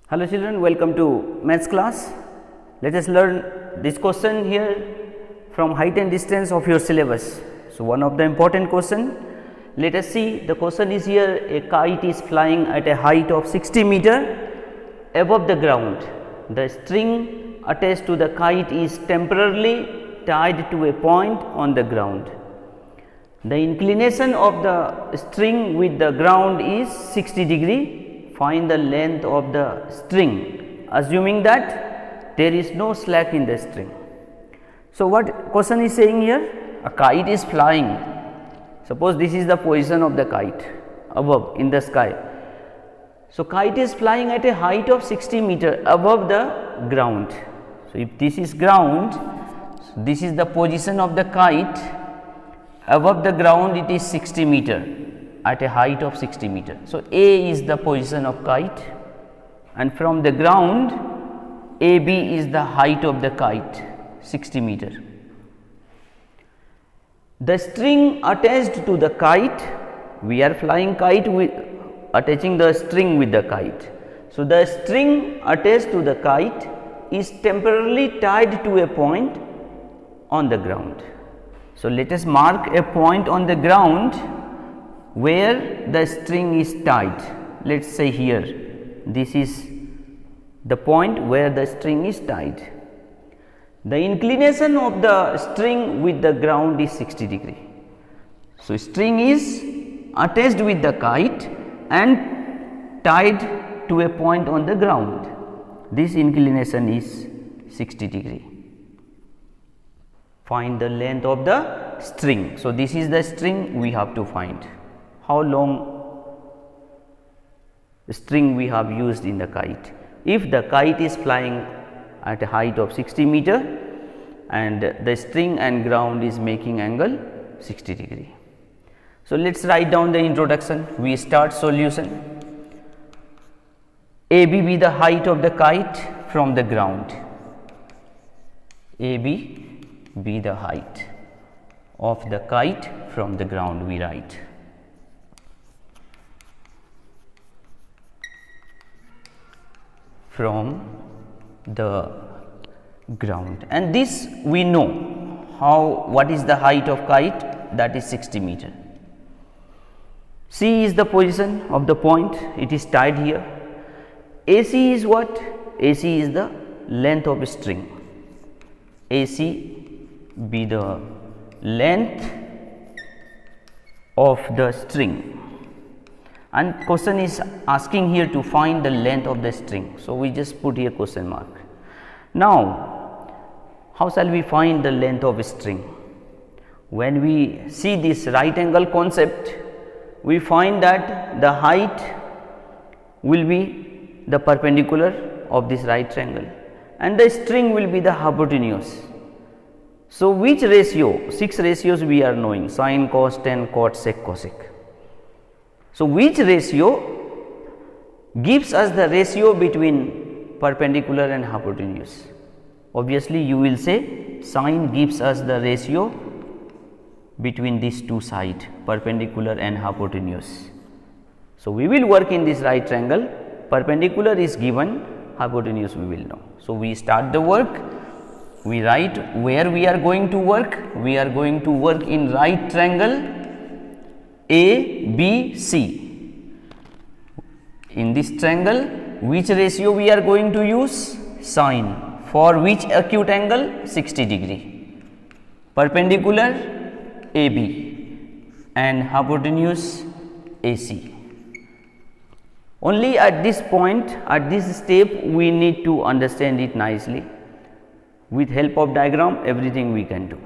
Hello children, welcome to maths class. Let us learn this question here from height and distance of your syllabus. So, one of the important question, let us see, the question is here, a kite is flying at a height of 60 meter above the ground. The string attached to the kite is temporarily tied to a point on the ground. The inclination of the string with the ground is 60 degree. Find the length of the string, assuming that there is no slack in the string. So, what question is saying here? A kite is flying. Suppose this is the position of the kite above in the sky. So, kite is flying at a height of 60 meter above the ground. So, if this is ground, so this is the position of the kite above the ground, it is 60 meter at a height of 60 meter. So, A is the position of kite, and from the ground AB is the height of the kite 60 meter. The string attached to the kite, we are flying kite with attaching the string with the kite. So, the string attached to the kite is temporarily tied to a point on the ground. So, let us mark a point on the ground where the string is tied. Let us say here, this is the point where the string is tied. The inclination of the string with the ground is 60 degree. So, string is attached with the kite and tied to a point on the ground. This inclination is 60 degree. Find the length of the string. So, this is the string we have to find. How long string we have used in the kite. If the kite is flying at a height of 60 meter and the string and ground is making angle 60 degree. So, let us write down the introduction. We start solution. AB be the height of the kite from the ground. AB be the height of the kite from the ground, we write. From the ground, and this we know how, what is the height of kite, that is 60 meter. C is the position of the point, it is tied here. AC is what? AC is the length of string. AC be the length of the string, and question is asking here to find the length of the string. So, we just put here question mark. Now, how shall we find the length of a string? When we see this right angle concept, we find that the height will be the perpendicular of this right triangle and the string will be the hypotenuse. So, which ratio? 6 ratios we are knowing: sin, cos, tan, cot, sec, cosec. So, which ratio gives us the ratio between perpendicular and hypotenuse? Obviously, you will say sin gives us the ratio between these two sides, perpendicular and hypotenuse. So, we will work in this right triangle, perpendicular is given, hypotenuse we will know. So, we start the work, we write where we are going to work. We are going to work in right triangle A, B, C. In this triangle, which ratio we are going to use? Sin. For which acute angle? 60 degree. Perpendicular AB and hypotenuse AC. Only at this point, at this step, we need to understand it nicely. With help of diagram, everything we can do.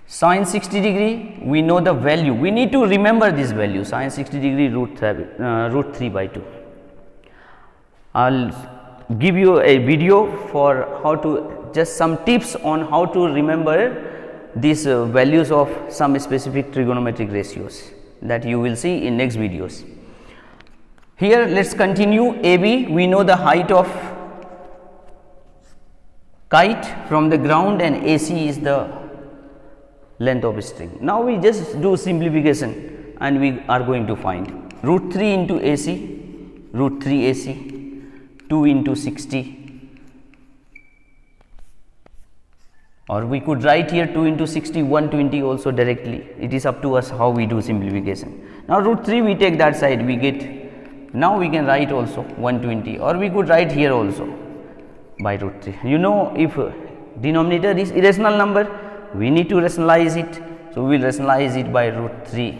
Sin 60 degree, we know the value, we need to remember this value, sin 60 degree root 3 by 2. I will give you a video for how to, just some tips on how to remember these values of some specific trigonometric ratios, that you will see in next videos. Here let us continue. AB, we know the height of kite from the ground and AC is the length of string. Now, we just do simplification and we are going to find root 3 into AC, root 3 AC 2 into 60, or we could write here 2 into 60, 120 also directly. It is up to us how we do simplification. Now root 3 we take that side, we get, now we can write also 120, or we could write here also by root 3. You know, if denominator is irrational number, we need to rationalize it. So we will rationalize it by root 3,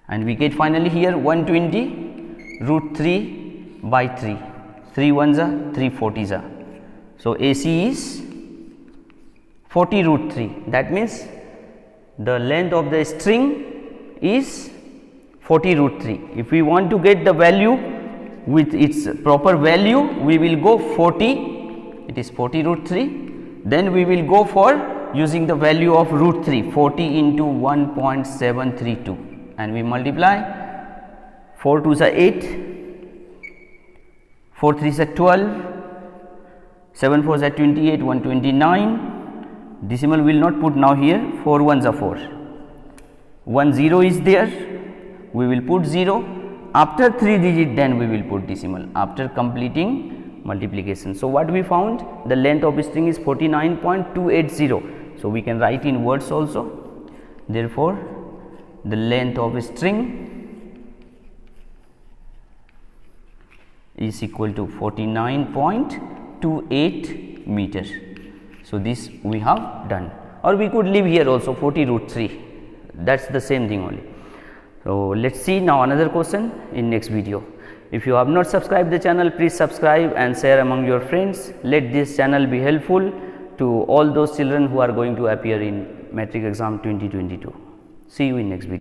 and we get finally here 120 root 3 by 3, 3 ones are 3 40s are. So AC is 40 root 3, that means the length of the string is 40 root 3. If we want to get the value with its proper value, we will go 40, it is 40 root 3, then we will go for using the value of root 3, 40 into 1.732, and we multiply, 4 2s are 8, 4 3s are 12, 7 4s are 28, 129, decimal will not put now here, 4 1s are 4, 1 0 is there, we will put 0, after 3 digit then we will put decimal after completing multiplication. So what we found, the length of string is 49.280, so we can write in words also. Therefore the length of a string is equal to 49.28 meters. So this we have done, or we could leave here also 40 root 3, that's the same thing only. So let's see now another question in next video. If you have not subscribed the channel, please subscribe and share among your friends. Let this channel be helpful to all those children who are going to appear in matric exam 2022. See you in next video.